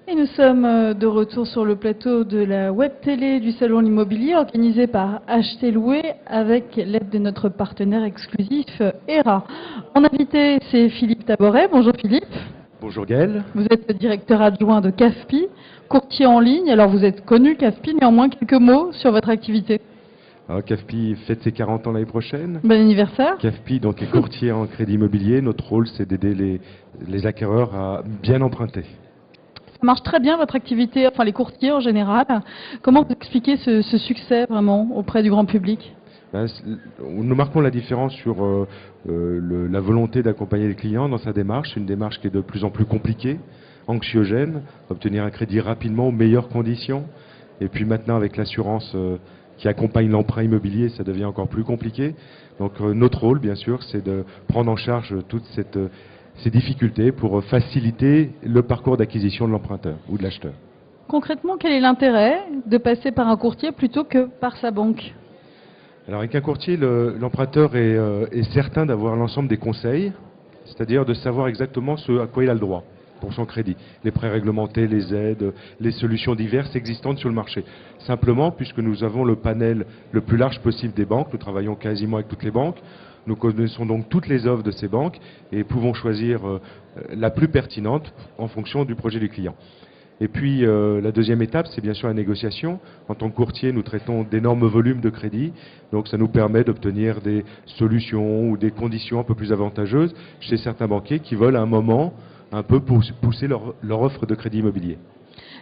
Et nous sommes de retour sur le plateau de la web télé du Salon de l'Immobilier organisé par Acheter Louer avec l'aide de notre partenaire exclusif ERA. Mon invité, c'est Philippe Taboret. Bonjour Philippe. Bonjour Gaël. Vous êtes le directeur adjoint de CAFPI, courtier en ligne. Alors vous êtes connu CAFPI, néanmoins quelques mots sur votre activité. Alors, CAFPI fête ses 40 ans l'année prochaine. Bon anniversaire. CAFPI donc, est courtier en crédit immobilier. Notre rôle, c'est d'aider les acquéreurs à bien emprunter. Ça marche très bien votre activité, enfin les courtiers en général. Comment vous expliquez ce succès vraiment auprès du grand public? Nous marquons la différence sur la volonté d'accompagner les clients dans sa démarche, une démarche qui est de plus en plus compliquée, anxiogène, obtenir un crédit rapidement aux meilleures conditions. Et puis maintenant avec l'assurance qui accompagne l'emprunt immobilier, ça devient encore plus compliqué. Donc notre rôle, bien sûr, c'est de prendre en charge toutes ces difficultés pour faciliter le parcours d'acquisition de l'emprunteur ou de l'acheteur. Concrètement, quel est l'intérêt de passer par un courtier plutôt que par sa banque? Alors avec un courtier, l'emprunteur est certain d'avoir l'ensemble des conseils, c'est-à-dire de savoir exactement ce à quoi il a le droit pour son crédit. Les prêts réglementés, les aides, les solutions diverses existantes sur le marché. Simplement, puisque nous avons le panel le plus large possible des banques, nous travaillons quasiment avec toutes les banques, nous connaissons donc toutes les offres de ces banques et pouvons choisir la plus pertinente en fonction du projet du client. Et puis la deuxième étape, c'est bien sûr la négociation. En tant que courtier, nous traitons d'énormes volumes de crédit, donc ça nous permet d'obtenir des solutions ou des conditions un peu plus avantageuses chez certains banquiers qui veulent à un moment un peu pousser leur offre de crédit immobilier.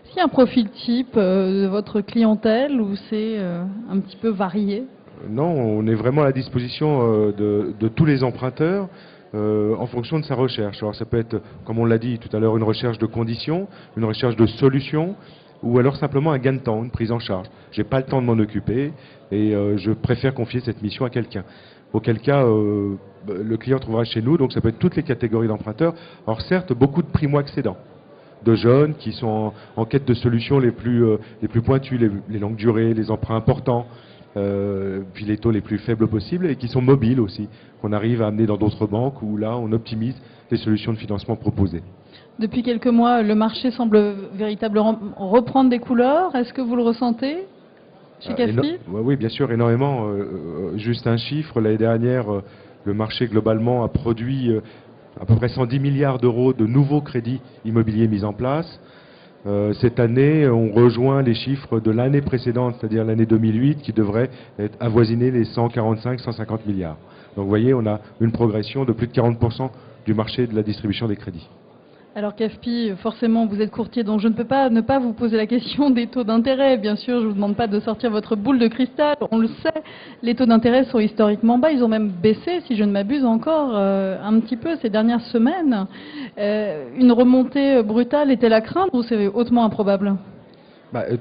Est-ce qu'il y a un profil type de votre clientèle ou c'est un petit peu varié? Non, on est vraiment à la disposition de tous les emprunteurs en fonction de sa recherche. Alors ça peut être, comme on l'a dit tout à l'heure, une recherche de conditions, une recherche de solutions, ou alors simplement un gain de temps, une prise en charge. Je n'ai pas le temps de m'en occuper et je préfère confier cette mission à quelqu'un. Auquel cas, le client trouvera chez nous, donc ça peut être toutes les catégories d'emprunteurs. Alors certes, beaucoup de primo-accédants, de jeunes qui sont en quête de solutions les plus pointues, les longues durées, les emprunts importants, puis les taux les plus faibles possibles, et qui sont mobiles aussi, qu'on arrive à amener dans d'autres banques où là on optimise les solutions de financement proposées. Depuis quelques mois, le marché semble véritablement reprendre des couleurs. Est-ce que vous le ressentez chez CAFPI? Oui, bien sûr, énormément. Juste un chiffre, l'année dernière, le marché globalement a produit à peu près 110 milliards d'euros de nouveaux crédits immobiliers mis en place. Cette année, on rejoint les chiffres de l'année précédente, c'est-à-dire l'année 2008, qui devrait avoisiner les 145-150 milliards. Donc vous voyez, on a une progression de plus de 40% du marché de la distribution des crédits. Alors CAFPI, forcément, vous êtes courtier, donc je ne peux pas ne pas vous poser la question des taux d'intérêt. Bien sûr, je ne vous demande pas de sortir votre boule de cristal. On le sait, les taux d'intérêt sont historiquement bas. Ils ont même baissé, si je ne m'abuse encore, un petit peu ces dernières semaines. Une remontée brutale est-elle à craindre ou c'est hautement improbable?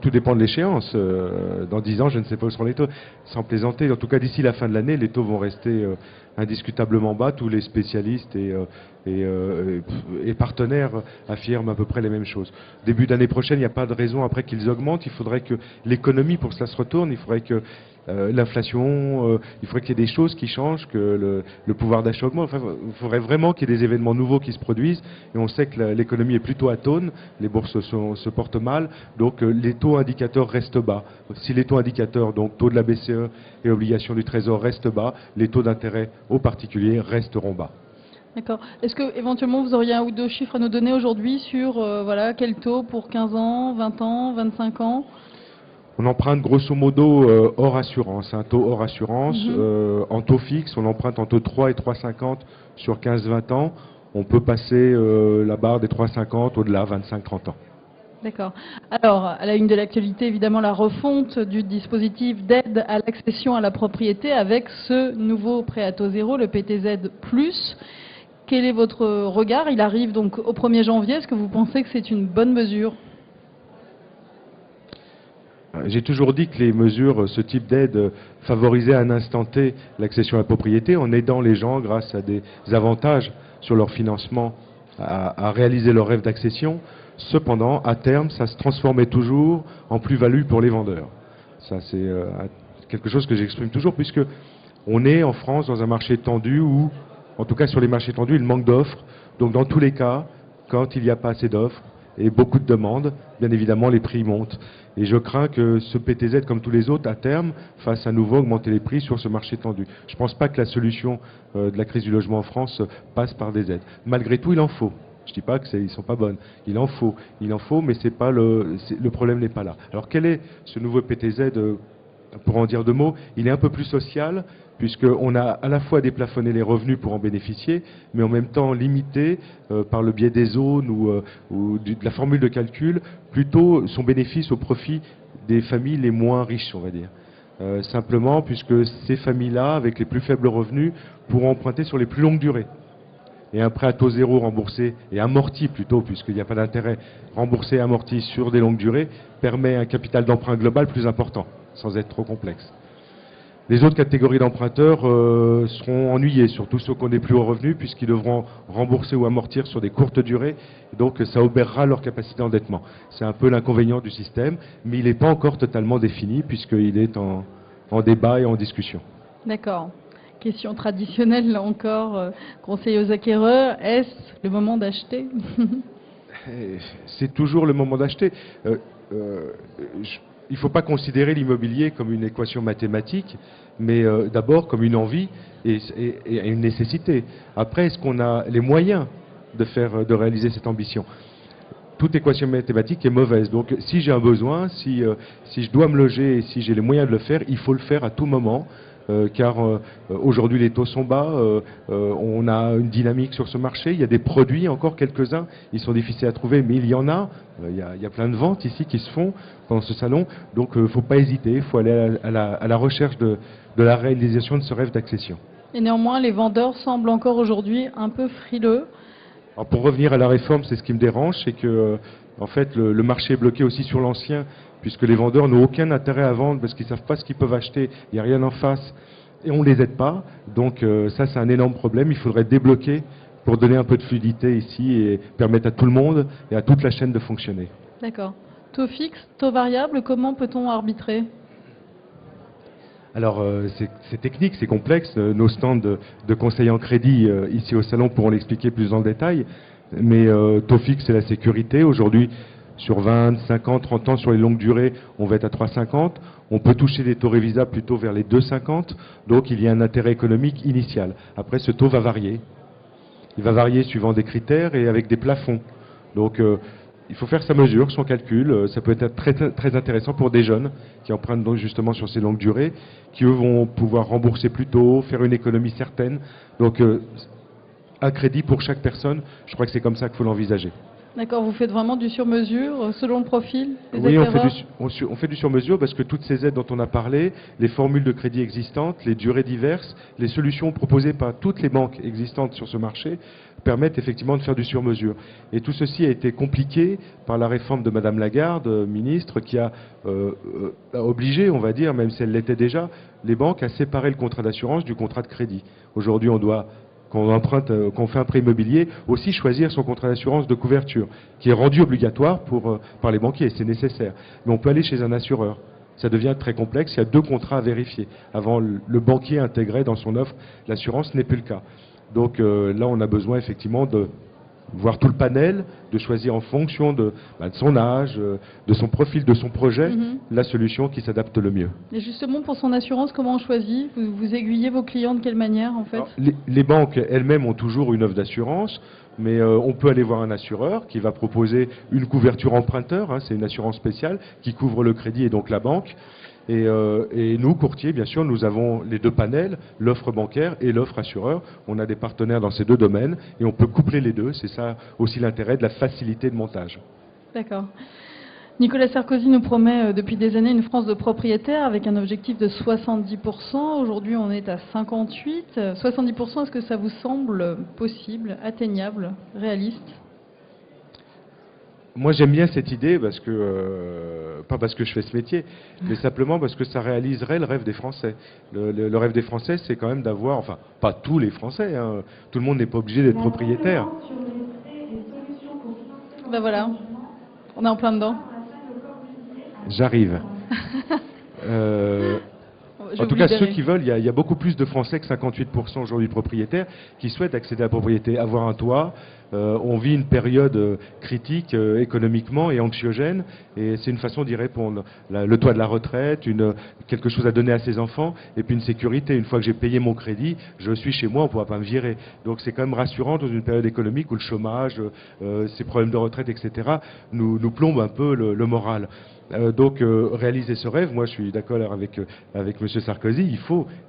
Tout dépend de l'échéance. Dans 10 ans, je ne sais pas où seront les taux. Sans plaisanter, en tout cas d'ici la fin de l'année, les taux vont rester indiscutablement bas. Tous les spécialistes et partenaires affirment à peu près les mêmes choses. Début d'année prochaine, il n'y a pas de raison après qu'ils augmentent. Il faudrait que l'économie, pour que cela se retourne, il faudrait que l'inflation, il faudrait qu'il y ait des choses qui changent, que le pouvoir d'achat augmente. Enfin, il faudrait vraiment qu'il y ait des événements nouveaux qui se produisent. Et on sait que l'économie est plutôt atone, les bourses se portent mal, donc les taux indicateurs restent bas. Si les taux indicateurs, donc taux de la BCE et obligations du Trésor restent bas, les taux d'intérêt aux particuliers resteront bas. D'accord. Est-ce que éventuellement vous auriez un ou deux chiffres à nous donner aujourd'hui sur voilà, quel taux pour 15 ans, 20 ans, 25 ans? On emprunte grosso modo hors assurance, un taux hors assurance. En taux fixe, on emprunte entre 3 et 3,50 sur 15-20 ans. On peut passer la barre des 3,50 au-delà, 25-30 ans. D'accord. Alors, à la une de l'actualité, évidemment, la refonte du dispositif d'aide à l'accession à la propriété avec ce nouveau prêt à taux zéro, le PTZ+. Quel est votre regard? Il arrive donc au 1er janvier. Est-ce que vous pensez que c'est une bonne mesure? J'ai toujours dit que les mesures, ce type d'aide, favorisaient à un instant T l'accession à la propriété en aidant les gens grâce à des avantages sur leur financement à réaliser leur rêve d'accession. Cependant, à terme, ça se transformait toujours en plus-value pour les vendeurs. Ça, c'est quelque chose que j'exprime toujours, puisque on est en France dans un marché tendu où, en tout cas sur les marchés tendus, il manque d'offres. Donc dans tous les cas, quand il n'y a pas assez d'offres et beaucoup de demandes, bien évidemment les prix montent. Et je crains que ce PTZ, comme tous les autres, à terme, fasse à nouveau augmenter les prix sur ce marché tendu. Je ne pense pas que la solution de la crise du logement en France passe par des aides. Malgré tout, il en faut. Je ne dis pas qu'ils ne sont pas bonnes. Il en faut, mais c'est pas le problème n'est pas là. Alors quel est ce nouveau PTZ pour en dire deux mots? Il est un peu plus social, puisqu'on a à la fois déplafonné les revenus pour en bénéficier, mais en même temps limité par le biais des zones ou de la formule de calcul, plutôt son bénéfice au profit des familles les moins riches, on va dire. Simplement, puisque ces familles-là, avec les plus faibles revenus, pourront emprunter sur les plus longues durées. Et un prêt à taux zéro remboursé et amorti plutôt, puisqu'il n'y a pas d'intérêt, remboursé et amorti sur des longues durées, permet un capital d'emprunt global plus important, sans être trop complexe. Les autres catégories d'emprunteurs seront ennuyés, surtout ceux qui ont des plus hauts revenus, puisqu'ils devront rembourser ou amortir sur des courtes durées, et donc ça obérera leur capacité d'endettement. C'est un peu l'inconvénient du système, mais il n'est pas encore totalement défini, puisqu'il est en débat et en discussion. D'accord. Question traditionnelle, là encore, conseil aux acquéreurs, est-ce le moment d'acheter? C'est toujours le moment d'acheter. Il ne faut pas considérer l'immobilier comme une équation mathématique, mais d'abord comme une envie et une nécessité. Après, est-ce qu'on a les moyens de réaliser cette ambition? Toute équation mathématique est mauvaise. Donc si j'ai un besoin, si je dois me loger et si j'ai les moyens de le faire, il faut le faire à tout moment. Car aujourd'hui les taux sont bas, on a une dynamique sur ce marché, il y a des produits, encore quelques-uns, ils sont difficiles à trouver, mais il y en a, il y a plein de ventes ici qui se font dans ce salon, donc il ne faut pas hésiter, il faut aller à la recherche de la réalisation de ce rêve d'accession. Et néanmoins, les vendeurs semblent encore aujourd'hui un peu frileux. Alors pour revenir à la réforme, c'est ce qui me dérange, c'est que en fait le marché est bloqué aussi sur l'ancien, puisque les vendeurs n'ont aucun intérêt à vendre parce qu'ils ne savent pas ce qu'ils peuvent acheter, il n'y a rien en face, et on ne les aide pas. Donc ça, c'est un énorme problème. Il faudrait débloquer pour donner un peu de fluidité ici et permettre à tout le monde et à toute la chaîne de fonctionner. D'accord. Taux fixe, taux variable, comment peut-on arbitrer? Alors c'est technique, c'est complexe. Nos stands de conseillers en crédit ici au salon pourront l'expliquer plus en détail. Mais taux fixe, c'est la sécurité. Aujourd'hui, sur 20, 50, 30 ans, sur les longues durées, on va être à 3,50. On peut toucher des taux révisables plutôt vers les 2,50. Donc il y a un intérêt économique initial. Après, ce taux va varier. Il va varier suivant des critères et avec des plafonds. Donc il faut faire sa mesure, son calcul. Ça peut être très, très intéressant pour des jeunes qui empruntent donc justement sur ces longues durées, qui eux vont pouvoir rembourser plus tôt, faire une économie certaine. Donc un crédit pour chaque personne, je crois que c'est comme ça qu'il faut l'envisager. D'accord, vous faites vraiment du sur-mesure selon le profil des Oui, acquéreurs? on fait du sur-mesure parce que toutes ces aides dont on a parlé, les formules de crédit existantes, les durées diverses, les solutions proposées par toutes les banques existantes sur ce marché permettent effectivement de faire du sur-mesure. Et tout ceci a été compliqué par la réforme de Madame Lagarde, ministre, qui a obligé, on va dire, même si elle l'était déjà, les banques à séparer le contrat d'assurance du contrat de crédit. Aujourd'hui, on doit, quand on fait un prêt immobilier, aussi choisir son contrat d'assurance de couverture, qui est rendu obligatoire par les banquiers, c'est nécessaire. Mais on peut aller chez un assureur. Ça devient très complexe, il y a 2 contrats à vérifier. Avant, le banquier intégrait dans son offre l'assurance, ce n'est plus le cas. Donc là, on a besoin effectivement de voir tout le panel, de choisir en fonction de son âge, de son profil, de son projet, la solution qui s'adapte le mieux. Et justement, pour son assurance, comment on choisit? Vous aiguillez vos clients de quelle manière, en fait? Alors, les banques elles-mêmes ont toujours une offre d'assurance, mais on peut aller voir un assureur qui va proposer une couverture emprunteur, hein, c'est une assurance spéciale qui couvre le crédit et donc la banque. Et nous, courtiers, bien sûr, nous avons les 2 panels, l'offre bancaire et l'offre assureur. On a des partenaires dans ces 2 domaines et on peut coupler les 2. C'est ça aussi l'intérêt de la facilité de montage. D'accord. Nicolas Sarkozy nous promet depuis des années une France de propriétaires avec un objectif de 70%. Aujourd'hui, on est à 58%. 70%, est-ce que ça vous semble possible, atteignable, réaliste? Moi, j'aime bien cette idée parce que, pas parce que je fais ce métier, mais simplement parce que ça réaliserait le rêve des Français. Le rêve des Français, c'est quand même d'avoir, enfin, pas tous les Français, hein, tout le monde n'est pas obligé d'être propriétaire. Ben voilà, on est en plein dedans. J'arrive. Je En vais tout vous cas, libérer. ceux qui veulent, il y a beaucoup plus de Français que 58% aujourd'hui de propriétaires qui souhaitent accéder à la propriété, avoir un toit. On vit une période critique économiquement et anxiogène, et c'est une façon d'y répondre. Le toit de la retraite, quelque chose à donner à ses enfants, et puis une sécurité. Une fois que j'ai payé mon crédit, je suis chez moi, on ne pourra pas me virer. Donc c'est quand même rassurant dans une période économique où le chômage, ces problèmes de retraite, etc., nous plombent un peu le moral. Donc réaliser ce rêve, moi je suis d'accord avec M. Sarkozy,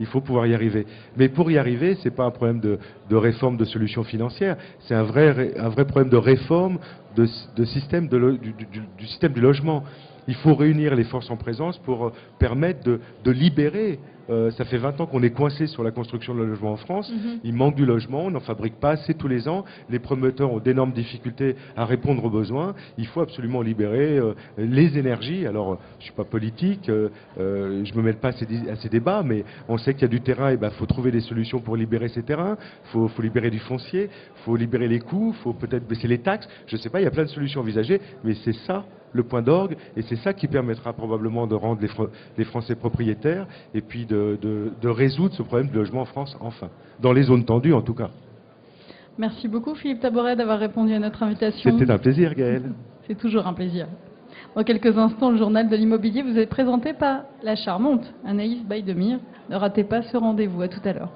il faut pouvoir y arriver. Mais pour y arriver, ce n'est pas un problème de réforme de solutions financières, c'est un vrai problème de réforme du système du logement. Il faut réunir les forces en présence pour permettre de libérer. Ça fait 20 ans qu'on est coincé sur la construction de logement en France. Il manque du logement, on n'en fabrique pas assez tous les ans. Les promoteurs ont d'énormes difficultés à répondre aux besoins. Il faut absolument libérer les énergies. Alors, je ne suis pas politique, je ne me mêle pas à ces débats, mais on sait qu'il y a du terrain, et faut trouver des solutions pour libérer ces terrains. Il faut libérer du foncier, il faut libérer les coûts, il faut peut-être baisser les taxes. Je ne sais pas, il y a plein de solutions envisagées, mais c'est ça le point d'orgue, et c'est ça qui permettra probablement de rendre les Français propriétaires, et puis de résoudre ce problème du logement en France, enfin. Dans les zones tendues, en tout cas. Merci beaucoup, Philippe Taboret, d'avoir répondu à notre invitation. C'était un plaisir, Gaëlle. C'est toujours un plaisir. Dans quelques instants, le journal de l'immobilier vous est présenté par la charmante Anaïs Baïdemire. Ne ratez pas ce rendez-vous. À tout à l'heure.